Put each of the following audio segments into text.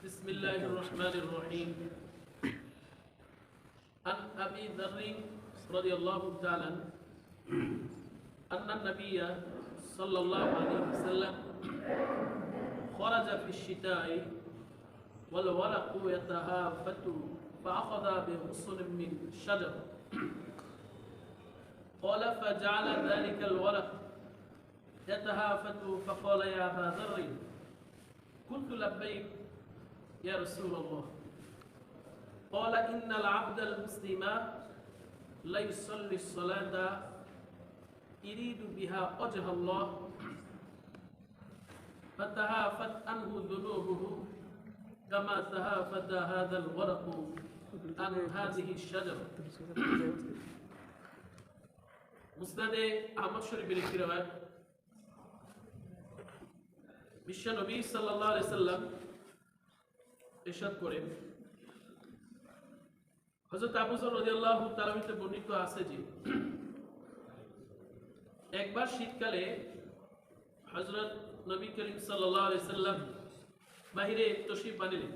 بسم الله الرحمن الرحيم. عن أبي ذر رضي الله تعالى عنه أن النبي صلى الله عليه وسلم خرج في الشتاء والورق يتهافت فأخذ بغصن من شجر قال فجعل ذلك الورق يتهافت فقال يا أبا ذر قلت لبيك يا رسول الله قال إن العبد المسلم لا يصلي الصلاة يريد بها وجه الله فتهافت عنه ذنوبه كما تهافت هذا الورق عن هذه الشجرة. মুসনাদে আহমদ শরীফের একটি রওয়ায়াত, বিশ্বনবী সাল্লাল্লাহু আলাইহি সাল্লাম ইরশাদ করেন, হযরত আবু যর রাদিয়াল্লাহু তাআলা হতে বর্ণিত আছে যে একবার শীতকালে হযরত নবী করিম সাল্লাল্লাহু আলাইহি সাল্লাম বাহিরে তশরিফ আনলেন।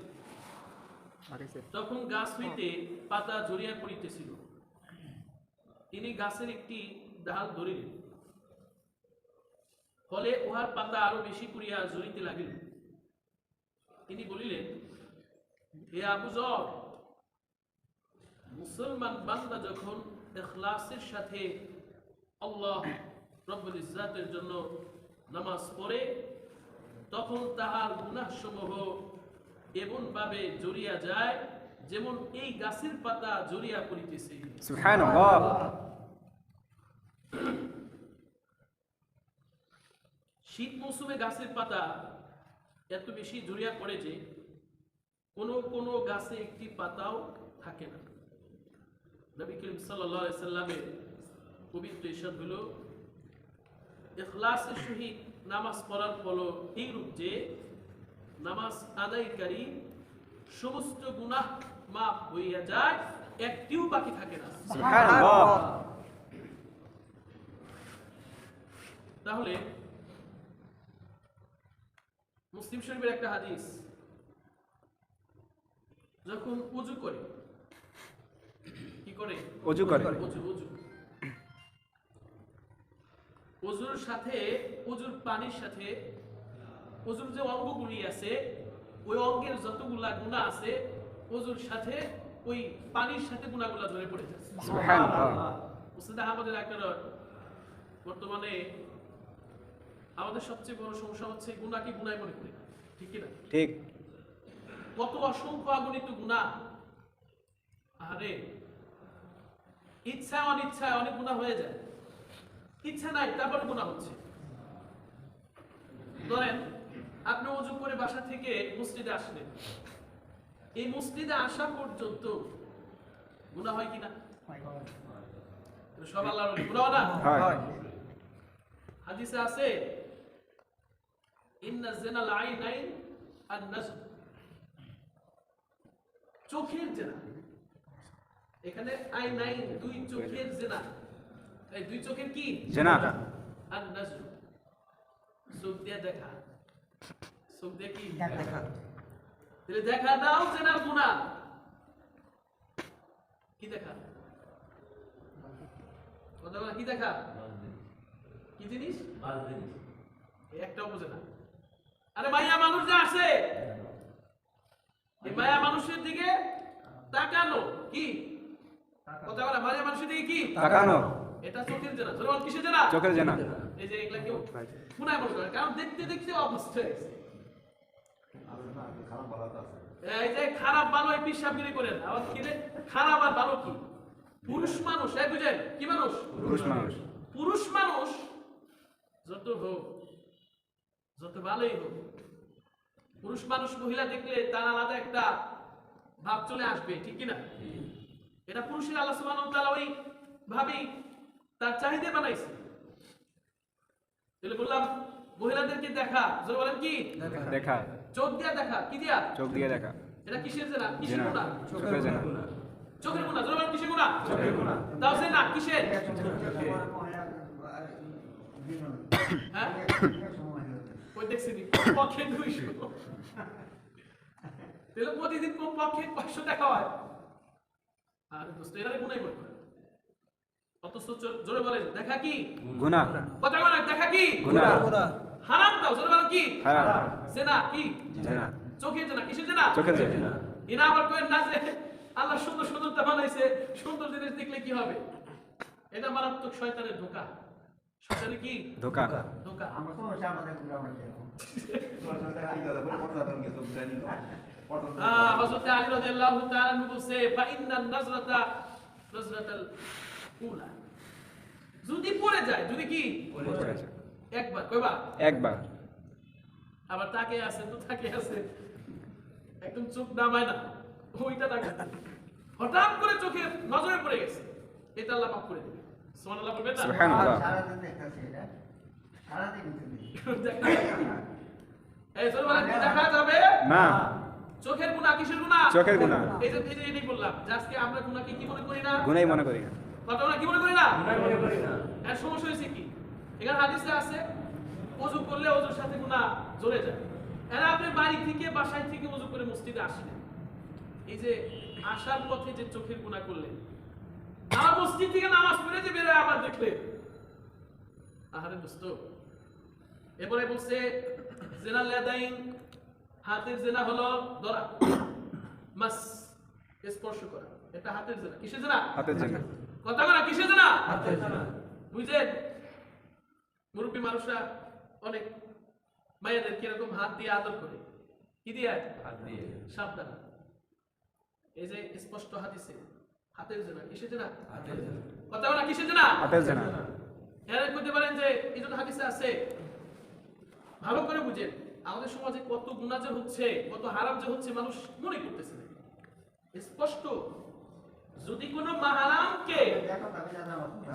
তখন গাছ হইতে পাতা ঝরিয়া পড়িতেছিল। তিনি গাছের একটি ডাল ধরিলেন, ফলে উহার পাতা আরো বেশি করিয়া ঝরিতে লাগিল। তিনি বলিলেন, হে আবু যর, মুসলমান বান্দা যখন ইখলাসের সাথে আল্লাহ রব্বুল ইজ্জাতের জন্য নামাজ পড়ে, তখন তাহার গুনাহসমূহ এমন ভাবে জড়িয়া যায় যেমন এই গাছের পাতা জড়িয়া পড়িতেছে। সুবহানাল্লাহ। শীত মৌসুমে গাছের পাতা এত বেশি জড়িয়া পড়ে যে কোনো কোনো গাছে একটি পাতাও থাকে না। নবী করিম সাল্লাল্লাহু আলাইহি সাল্লামের পবিত্র ইরশাদ হলো, ইখলাসের সহিত নামাজ পড়ার ফল এইরূপ যে নামাজ আদায়কারী সমস্ত গুনাহ মাফ হইয়া যায়, একটিও বাকি থাকে না। সুবহানাল্লাহ। তাহলে মুসলিম শরীফের একটা হাদিস, যখন ওযু করে, কি করে? ওযু করে। ওযুর সাথে, ওযুর পানির সাথে ওযুর যে অঙ্গগুলি আছে, ওই অঙ্গের যতগুলা গুনাহ আছে, ওযুর সাথে ওই পানির সাথে গুনাহগুলা ধরে পড়ে যায়। সুবহানাল্লাহ। মুসনাদ আহমদের একটা বর্তমানে আমাদের সবচেয়ে বড় সমস্যা হচ্ছে গুনাহকে গুনাহ মনে করি না, ঠিক কি না? ঠিক। কত অসংখ্য অগণিত গুনাহ, আরে ইচ্ছা অনিচ্ছায় অনেক গুনাহ হয়ে যায়। ইচ্ছা নাই তারপরে গুনাহ হচ্ছে। ধরেন আপনি ওযু করে বাসা থেকে মসজিদে আসলেন, এই মসজিদে আসা পর্যন্ত গুনাহ হয় কিনা? সব আল্লাহর ওলি, গুনাহ না? হয়। হাদিসে আছে, ইন্না জিনাল আইনাইন আন-নাজর, চোখের জিনা। এখানে আইনাইন, দুই চোখের জিনা। এই দুই চোখের কি? জিনা। আন-নাজর, চোখ দিয়ে দেখা। চোখ দিয়ে কি? দেখা। তাহলে দেখা দাও জিনার গুনাহ। কি দেখা? কথা বলা, কি দেখা? কি জিনিস? একটাও বোঝে না। আরে মায়া মানুষ যে আসে, এই মায়া মানুষের দিকে তাকানো কি? কথা বলা, মায়া মানুষের দিকে কি? তাকানো। এটা চোখের জেনা। জোরে বল, কিসের জেনা? চোখের জেনা। এই যে এগুলা কেউ গুনাহ মনে করে, কারণ দেখতে দেখতে অভ্যস্ত হয়ে গেছে। এই যে খারাপ ভালো এই পিশাবগিরি করেন, আবার কি রে? খারাপ আর ভালো কি? পুরুষ মানুষ, এই বুঝেন কি মানুষ? পুরুষ মানুষ। পুরুষ মানুষ যত হোক, যত ভালোই হোক, পুরুষ মানুষ মহিলা দেখলে তার আলাদা একটা ভাব চলে আসবে, ঠিক কি না? এটা পুরুষের আল্লাহ সুবহানাহু ওয়া তাআলা ওই ভাবেই তার চাহিদা বানাইছে। তাহলে বললাম মহিলাদেরকে দেখা, জোরে বলেন কি? দেখা। চোখ দিয়ে দেখা। কি দিয়া? চোখ দিয়ে দেখা। এটা কিসের জেনা? কিসের গুনাহ? চোখের জেনা। চোখের গুনাহ। জোরে বলেন, কিসের গুনাহ? চোখের গুনাহ। তাও সে না কিসের? হ্যাঁ, ওই দেখছিনি পক্ষে 200 তাহলে প্রতিদিন কমপক্ষে 500 টাকা হয়। আর দোস্ত এরা গুনাই করে অথচ জোরে বলেন দেখা কি গুনাহ কথা বলেন দেখা কি গুনাহ হারাম দাও জোরে বলেন কি হারাম জেনা কি জেনা চোখের জেনা কিসের জেনা চোখের জেনা এরা আবার কয়েন না যে আল্লাহ সুন্দর সুন্দরতা বানাইছে সুন্দর জিনিস দেখলে কি হবে এটা মারাত্মক শয়তানের ধোঁকা শয়তানের কি ধোঁকা ধোঁকা আমরা তো আমাদের গুলো আমাদের হযরত আলী রাদিয়াল্লাহু তাআলা বলছে ফা ইন্নান নাজরাতা নাজরাতাল উলা যদি পড়ে যায় যদি কি একবার কয়বার একবার আবার তাকে আছে তো তাকে আছে একদম চোখ নামায় না ওইটা তাকে হঠাৎ করে চোখে নজরে পড়ে গেছে এটা আল্লাহ মাফ করে দিবে সুবহানাল্লাহ বলবেন না সুবহানাল্লাহ সারা দিন দেখতেছি এটা সারা দিন এই সরবারে দেখা যাবে না চোখের গুনাহ কিসের গুনাহ চোখের গুনাহ এই যে এটাই বললাম যে আজকে আমরা গুনাহকে কি মনে করি না গুনাই মনে করি না কথা আমরা কি মনে করি না মনে করি না এর সমস্যা হয়েছে কি এখানে হাদিসে আছে ওযু করলে ওযুর সাথে গুনাহ জ্বলে যায় এরা আপনি বাড়ি থেকে বাসায় থেকে ওযু করে মসজিদে আসলেন এই যে আসার পথে যে চোখের গুনাহ করলেন আমার মসজিদ থেকে নামাজ পড়ে যে বের হয়ে আবার দেখলেন আহারে দোস্ত এবারে বলছে জিনা লাদাইন হাতের জিনা হলো ধরা মাস স্পর্শ করা এটা হাতের জিনা কিসের জিনা হাতের জেনা কথা বলা কিসের জিনা হাতের জিনা বুঝেন মুরব্বী মানুষরা অনেক মায়েদের কিরকম হাত দিয়ে আদর করে কি দিয়ে হাত দিয়ে সাবধান এই যে স্পষ্ট হাদিসে হাতের জিনা কিসের জিনা হাতের জিনা কথা বলা কিসের জিনা হাতের জেনা এর করতে পারেন যে এই জন্য হাদিসে আছে ভালো করে বুঝেন আমাদের সমাজে কত গুনাহ যে হচ্ছে কত হারাম যে হচ্ছে মানুষ মনে করতেছে না স্পষ্ট যদি কোনো মাহারামকে দেখো তবে জানা কথা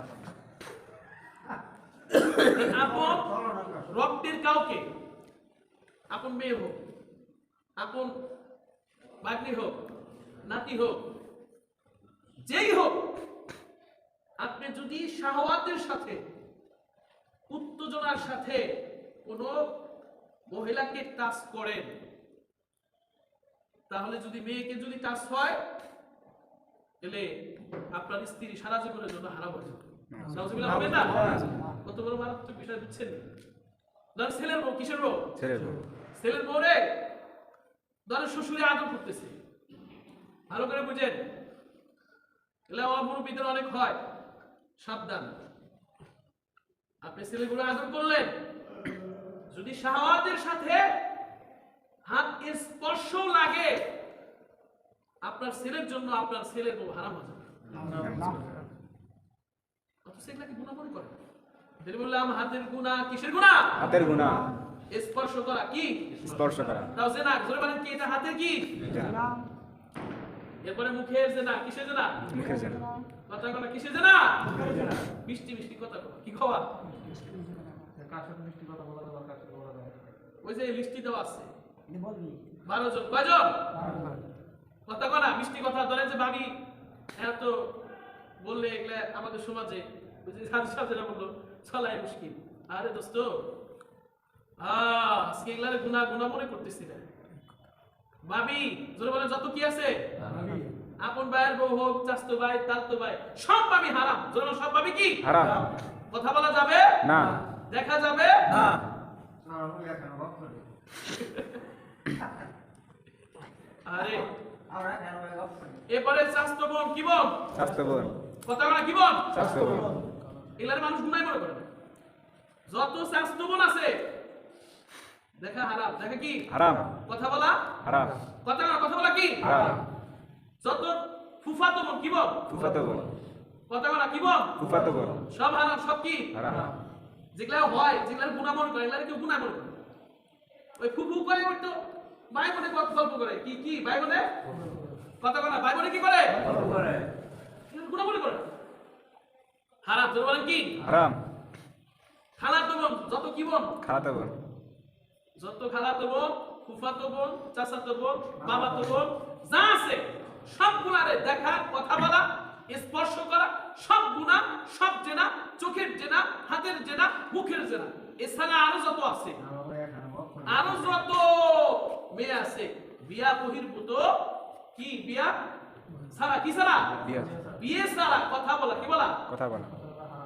আপন রক্তের কাউকে আপন মেয়ে হোক আপন ভাগ্নি হোক নাতি হোক যেই হোক আপনি যদি শাহওয়াতের সাথে উত্তেজনার সাথে কোনো মহিলাকে টাচ করেন তাহলে যদি মেয়েকে যদি টাচ হয় তাহলে আপনার স্ত্রী সারা জীবনের জন্য হারাম হয়ে যাবে নাউজুবিল্লাহ হবে না কত বড় মারাত্মক বিষয় বুঝছেন ধর ছেলের বউ কিসের বউ ছেড়ে দাও ছেলের বউ রে ধরেন শ্বশুরে আদর করতেছে ভালো করে বুঝেন এগুলো আমার মুরব্বীদের অনেক হয় সাবধান আপনি ছেলেগুলো আদর করলেন যদি শাহওয়াতের সাথে হাত স্পর্শ লাগে আপনার ছেলের জন্য আপনার ছেলের বউ হারাম হয়ে যাবে অথচ এগুলা কি গুনাহ মনে করে যদি বললাম হাতের গুনাহ কিসের গুনাহ হাতের গুনাহ স্পর্শ করা কি স্পর্শ করা তাও জেনা জোরে বলেন কি এটা হাতের কি জেনা এরপরে মুখের জেনা কিসের জেনা মুখের জেনা কথা কথা কিসের জেনা মিষ্টি মিষ্টি কথা বলা কি খাওয়া ওই যে লিস্টি দেওয়া আছে 12 জন কয়জন কথা কনা মিষ্টি কথা ধরেন যে ভাবি এত বললে এগুলা আমাদের সমাজে ওই যে সাথে সাথে বললো চলাই মুশকিল আরে দোস্ত আজকে এগুলার গুনাহ গুনাহ মনে করতেছি না ভাবি জোরে বলেন যত কি আছে আপন ভাইয়ের বউ হোক চাচতো ভাই তালতো ভাই সব ভাবি হারাম জোরে বলেন সব ভাবি কি হারাম কথা বলা যাবে না দেখা যাবে না আমরা এখন বক্ত আরে আমরা এখন বক্ত এরপরে চাচতো বোন কি বোন স্বাস্থ্য বোন কথা বলা কি বোন স্বাস্থ্য বোন এগুলার মানুষ গুনাহ মনে করে না যত চাচতো বোন আছে দেখা হারাম দেখা কি হারাম কথা বলা হারাম কথা বলা কি হারাম যত ফুফাতো বোন কি বোন ফুফাতো বোন কথা বলা কি বোন ফুফাতো বোন সব হারাম সব কি হারাম যেগুলা হয় যেগুলার গুনাহ মনে করে এগুলার কেউ গুনাহ মনে করে না। ওই ফুফু করে তো ভাই বোনে গল্প করে কি কি ভাই বোনে কথা বলা ভাই বোনে কি করে গুনাহ মনে করে হারাম তো বলেন কি হারাম খালাতো বোন যত কি বোন খালাতো বোন যত খালাতো বোন ফুফাতো বোন চাচাতো বোন মামাতো বোন যা আছে সব গুনারে দেখা কথা বলা স্পর্শ করা সব গুনাহ সব জেনা চোখের জেনা হাতের জেনা মুখের জেনা এছাড়া আরো যত আছে আমরা এখন বক্ত আরো যত মেয়ে আছে বিয়া বহির্ভূত কি বিয়া সারা কি সারা বিয়া বিয়ে সারা কথা বলা কি বলা কথা বলা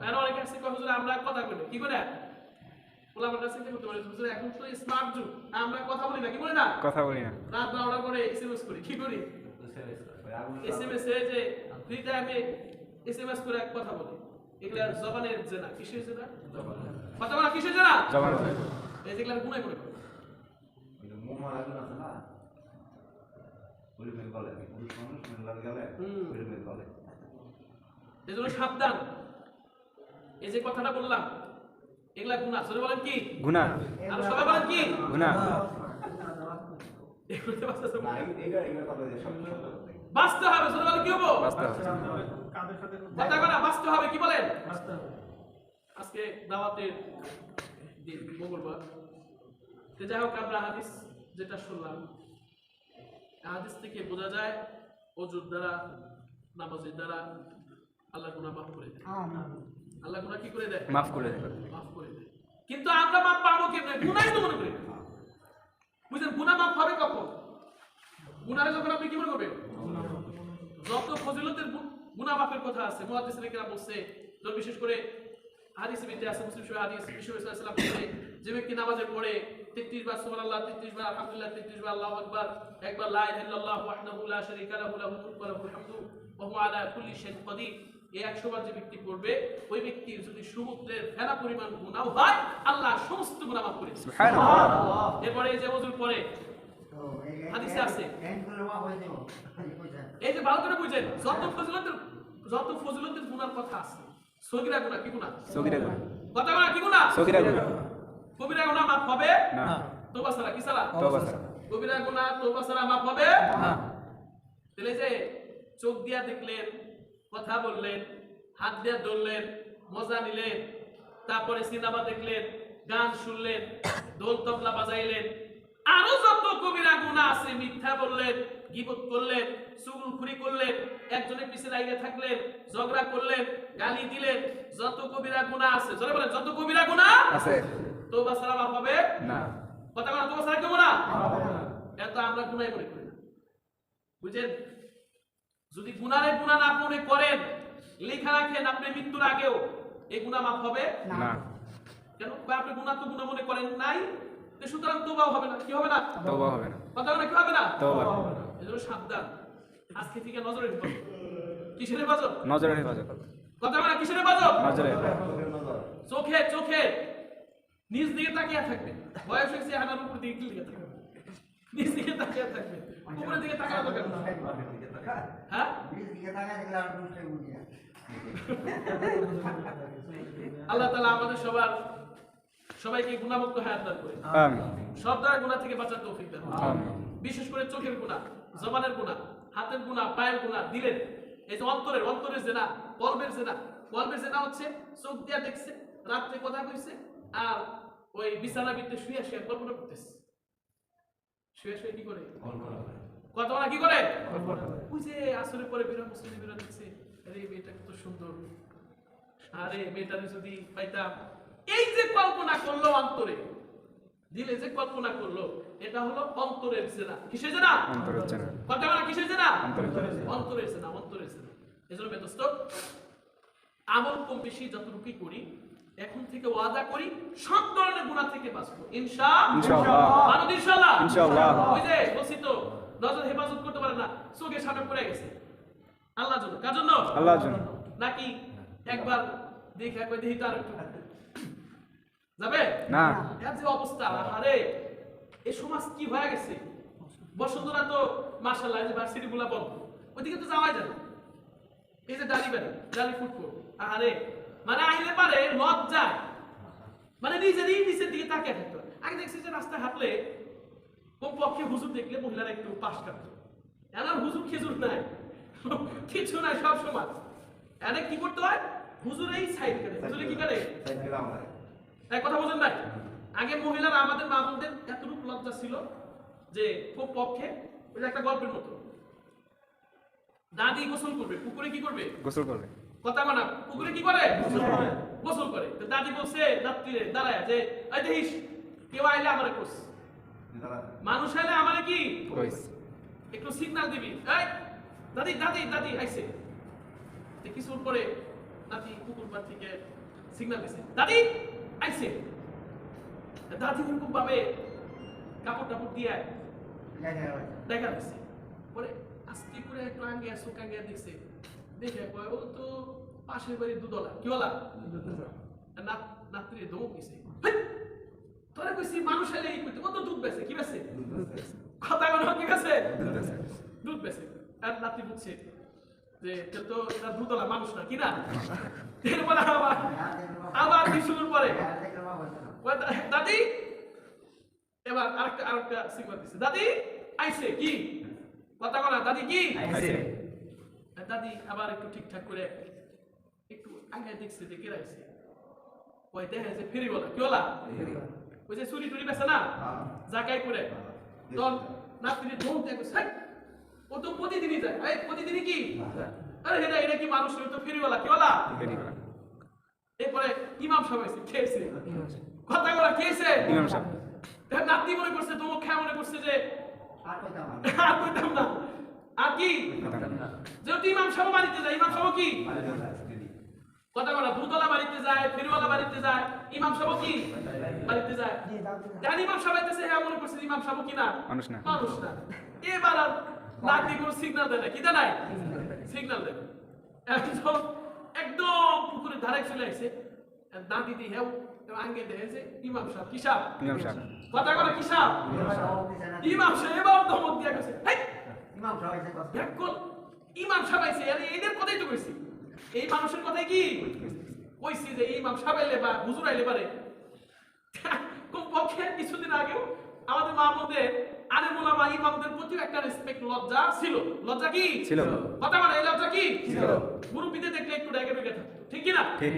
আর অনেকে আছে কয় হুজুর আমরা কথা বলি কি করে ওলামার কাছে কি করতে পারে হুজুর এখন তো স্মার্ট যুগ আমরা কথা বলি না কি বলি না কথা বলি না রাত 12টা করে এসএমএস করি কি করি এসএমএস এ যে ফ্রি টাইমে এসএমএস করে এক কথা বলি এগুলা জবানের জেনা কিসের জেনা কথা বলা কিসের জেনা জবান এই যেগুলা গুনাহ করে এজন্য সাবধান এই যে কথাটা বললাম এগুলা গুনাহ সরে বলেন কি গুনাহ আর সবাই বলেন কি গুনাহ এগুলোতে বাঁচতে হবে সরে বলেন কি হবো বাস্তব কথা বলা বাঁচতে হবে কি বলেন আজকে দাওয়াতের দিন মঙ্গলবার তো যাই হোক আমরা হাদিস যেটা শুনলাম হাদিস থেকে বোঝা যায় ওযুর দ্বারা নামাজের দ্বারা আল্লাহ গুনাহ মাফ করে দেয় আল্লাহ গুনাহ কি করে দেয় মাফ করে দেন মাফ করে দেয় কিন্তু আমরা মাফ পাবো কেমনে গুনাহই তো মনে করি না বুঝলেন গুনাহ মাফ হবে কখন গুনাহে যখন আপনি কি মনে করবেন যত ফজিলতের গুনাহ মাফের কথা আছে মুহাদ্দিসিনে কেরাম বলছে তো বিশেষ করে হাদিসে বিদ্যা আছে মুসলিম শরীফ হাদিস বিশ্বনবী সাল্লাল্লাহু আলাইহি ওয়াসাল্লাম বলে যে ব্যক্তি নামাজে পড়ে 33 বার সুবহানাল্লাহ 33 বার আলহামদুলিল্লাহ 33 বার আল্লাহু আকবার একবার লা ইলাহা ইল্লাল্লাহ ওয়াহদাহু লা শারীকা লাহু লাহুল মুলকু ওয়া লাহুল হামদু ওয়া হুয়া আলা কুল্লি শাইইন কাদির এই 100 বার যে ব্যক্তি পড়বে ওই ব্যক্তির যদি সমুদ্রের ফেনা পরিমাণ গুনাহ হয় আল্লাহ সমস্ত গুনাহ মাফ করে দেন সুবহানাল্লাহ এরপরে এই যে ওযুর পরে হাদিসে আছে এই যে ভালো করে বুঝেন যত ফজিলতের গুনার কথা আছে সগীরা গুনাহ কি গুনাহ সগীরা গুনাহ কথা বলা কি গুনাহ সগীরা গুনাহ কবিরা গুনাহ মাফ হবে না তওবা ছাড়া কি ছাড়া তওবা ছাড়া কবিরা গুনাহ তওবা ছাড়া মাফ হবে না তাহলে যে চোখ দিয়া দেখলেন কথা বললেন হাত দিয়া ধরলেন মজা নিলেন তারপরে সিনেমা দেখলেন গান শুনলেন ঢোল তবলা বাজাইলেন আরো যত কবিরা গুনাহ আছে মিথ্যা বললেন গীবত করলেন চুগলখুরি করলেন একজনের পিছে লাগিয়ে থাকলেন ঝগড়া করলেন গালি দিলেন যত কবিরা গুনাহ আছে জোরে বলেন যত কবিরা গুনাহ আছে তওবা ছাড়া মাফ হবে না কথা বলা তওবা ছাড়া কেমন না এত আমরা গুনাহ মনে করি না বুঝেন যদি গুনাহে গুনাহ না মনে করেন লেখা রাখেন আপনি মৃত্যুর আগেও এই গুনাহ মাফ হবে না কেন আপনি গুনাহ তো গুনাহ মনে করেন নাই সুতরাং তওবাও হবে না কি হবে না তওবা হবে না কথা বলা কি হবে না তওবা এজন্য সাবধান আজকে থেকে নজরের হেফাজত কিসের হেফাজত নজরের হেফাজত কথা বলা কিসের হেফাজত নজরের চোখে চোখে নিজ দিকে তাকিয়ে থাকবে বয়স হয়েছে হানার উপর দিকে দিকে থাকবে নিজ দিকে তাকিয়ে থাকবে উপরের দিকে তাকানো দরকার না হ্যাঁ আল্লাহ তাআলা আমাদের সবাইকে গুনাহমুক্ত হায়াত দান করে আমিন সব ধরনের গুনাহ থেকে বাঁচার তৌফিক দান আমিন বিশেষ করে চোখের গুনাহ জবানের গুনাহ হাতের গুনাহ পায়ের গুনাহ দিলের এই যে অন্তরের জেনা কলবের জেনা হচ্ছে চোখ দিয়া দেখছে রাতে কথা কইছে আর ওই বিছানা ভিতরে শুয়ে শুয়ে কল্পনা করতেছে শুয়ে শুয়ে কি করে কথা বলা কি করে ওই যে আসরের পরে মুসলিম দেখছে আরে মেয়েটা কত সুন্দর আরে মেয়েটা যদি পাইতাম এই যে কল্পনা করলো অন্তরে দিলে যে কল্পনা করলো এটা হলো অন্তরের জেনা কিসের জেনা অন্তরের জেনা কথা বলা কিসের জেনা অন্তরের জেনা অন্তরের জেনা এজন্য বেদস্ত আমল কম বেশি যতটুকুই করি এখন থেকে ওয়াদা করি সব ধরনের গুনাহ থেকে বাঁচবো ইনশাআল্লাহ মানব ইনশাআল্লাহ ওই যে বলছি তো নজর হেফাজত করতে পারে না চোখের সামনে পড়ে গেছে আল্লাহর জন্য কার জন্য আল্লাহর জন্য নাকি একবার দেখি তার একটু যাবে না এর যে অবস্থা আরে এই সমাজ কি হয়ে গেছে বসুন্ধরা তো মাশাআল্লাহ যে ভার্সিটি গুলা বন্ধ ওইদিকে তো যাওয়াই যায় না এই যে ডালি ফুটবল আরে মানে আইলে পারে লজ্জায় মানে নিজেরই নিচের দিকে তাকিয়ে থাকতো আগে দেখছি যে রাস্তায় হাঁটলে কমপক্ষে হুজুর দেখলে মহিলারা একটু পাশ কাটতো এখন হুজুর খেজুর নাই কিছু নাই সব সমাজ এনে কি করতে হয় হুজুর এই সাইড করে হুজুরে কি করে এক কথা বোঝেন নাই আগে মহিলারা আমাদের মা বোনদের এতটুকু লজ্জা ছিল যে খুব পক্ষে ওই একটা গল্পের মতো দাদি গোসল করবে পুকুরে কি করবে গোসল করবে কথা বলা পুকুরে কি করে গোসল করে তো দাদি বলছে রাত্রিরে দাঁড়ায় যে এই দেখিস কেউ আইলে আমারে কোস মানুষ হলে আমারে কি কইস একটু সিগন্যাল দিবি, এই দাদি দাদি দাদি আইছে। কিছু পরে দাদি কুকুর পার থেকে সিগন্যাল দিছে, দাদি আইছে। দাদি এরকম ভাবে কাপড় টাপড় দিয়ে দেখা দিচ্ছে। পরে আস্তে করে একটু আগে চোখ আগে দেখছে, দেখে কয় ও তো পাশের বাড়ির দুধওয়ালা। কি বলা? নাত্রী দৌড় দিছে। তোরা কইছি মানুষ হলে এই করতে, ও তো দুধ বেছে। কি বেছে? কথা বলো, কি বেছে? দুধ বেছে। আর নাতি বুঝছে যে এটা তো এটা দুধওয়ালা মানুষ না, কি না? এরপরে আবার কিছুর পরে দাদি এবার আরেকটা সিগন্যাল দিচ্ছে, দাদি আইছে। কি কথা বলা? দাদি কি আইছে দাদি আবার একটু ঠিকঠাক করে একটু আগে দেখছে যে কে আইছে। ওই দেখে যে ফেরিওয়ালা। কি বলা? ওই যে চুরি টুরি বেছে না জায়গায় করে, তখন নাতিনি ধমক দিয়ে কইছে, ও তো প্রতিদিনই যায়। এই প্রতিদিনই কি? আরে এটা কি মানুষ? তো ফেরিওয়ালা। কি বলা? এরপরে ইমাম সাহেব এসে খেয়েছে। কথা বলা খেয়েছে ইমাম সাহেব নাতি মনে করছে, তোমার খেয়া মনে করছে যে আর কইতাম না। আর কি যেহেতু ইমাম সাহেব বাড়িতে যায়, ইমাম সাহেব কি কথা বলা দুধওয়ালা বাড়িতে যায়, ফেরিওয়ালা বাড়িতে যায়, ইমাম সাহেব কি বাড়িতে যায়। জানি ইমাম সাহেব আইতেছে, হ্যাঁ মনে করছে ইমাম সাহেব কি না মানুষ না। মানুষ না। এবার আর নাতি কোনো সিগন্যাল দেয় না। কি দেয় নাই? সিগন্যাল দেয়। একদম পুকুরের ধারে চলে আসছে। দাঁতি দিয়ে হেউ আঙ্গে দেখেছে ইমাম সাহেব। কি সাহেব? ইমাম সাহেব কথা বলা কি সাহেব? ইমাম সাহেব এবার ধমক দিয়ে গেছে, ইমাম সাহেব এসে কথা এখন ইমাম সাহেব আইছে। আরে এদের কথাই তো কইছি, এই মানুষের কথাই কি কইছি যে ইমাম সাহেব আইলে বা হুজুর আইলে পারে। কমপক্ষে কিছুদিন আগেও আমাদের মাহমুদে আলেম ওলামা ইমামদের প্রতি একটা রেসপেক্ট, লজ্জা ছিল। লজ্জা কি ছিল? কথা বলা এই লজ্জা কি ছিল? মুরব্বিদের দেখলে একটু ডেকে ডেকে থাকতো, ঠিক কি না? ঠিক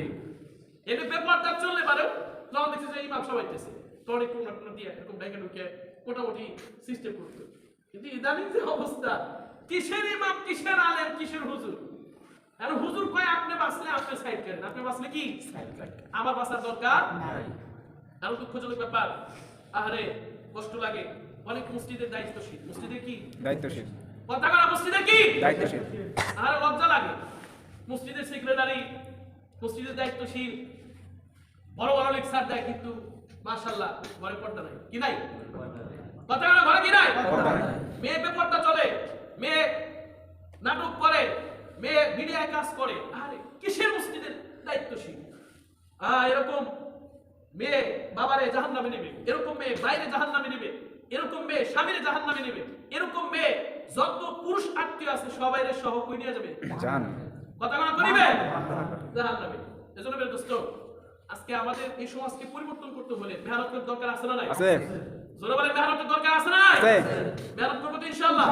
এদের ব্যাপারটা চললে পারেও যখন দেখছে যে ইমাম সাহেব আইতেছে, তখন একটু নাটনা দিয়ে এরকম ডেকে ঢুকে মোটামুটি সিস্টেম করতো। কিন্তু ইদানিং যে অবস্থা, কিসের ইমাম, কিসের আলেম, কিসের হুজুর। আর হুজুর কয় আপনি বাঁচলে আপনি সাইড করেন, আপনি বাঁচলে কি আমার বাঁচার দরকার নাই। আরো দুঃখজনক ব্যাপার, আরে কষ্ট লাগে। অনেক মসজিদের দায়িত্বশীল, মসজিদের কি দায়িত্বশীল কথা বলা, মসজিদের কি দায়িত্বশীল আরে লজ্জা লাগে। মসজিদের সেক্রেটারি, মসজিদের দায়িত্বশীল, বড় বড় লেকচার দেয়, কিন্তু মাশাআল্লাহ ঘরে পর্দা নাই। কি নাই? কথা বলা ঘরে কি নাই? মেয়ে বেপর্দা চলে, মেয়ে নাটক করে, মেয়ে মিডিয়ায় কাজ করে। আরে কিসের মসজিদের দায়িত্বশীল? এরকম মেয়ে বাবারে জাহান্নামে নেবে, এরকম মেয়ে বাইরে জাহান্নামে নেবে, এরকম মেয়ে স্বামীরে জাহান্নামে নেবে, এরকম মেয়ে যত পুরুষ আত্মীয় আছে সবাইরে সহ কই নিয়ে যাবে জান কথা বলা করিবে জাহান্নামে। এজন্য মেরে দোস্ত, আজকে আমাদের এই সমাজকে পরিবর্তন করতে হলে মেহনতের দরকার আছে না নাই? আছে জোরে বলে মেহনতের দরকার আছে না? আছে। মেহনত করব তো ইনশাআল্লাহ।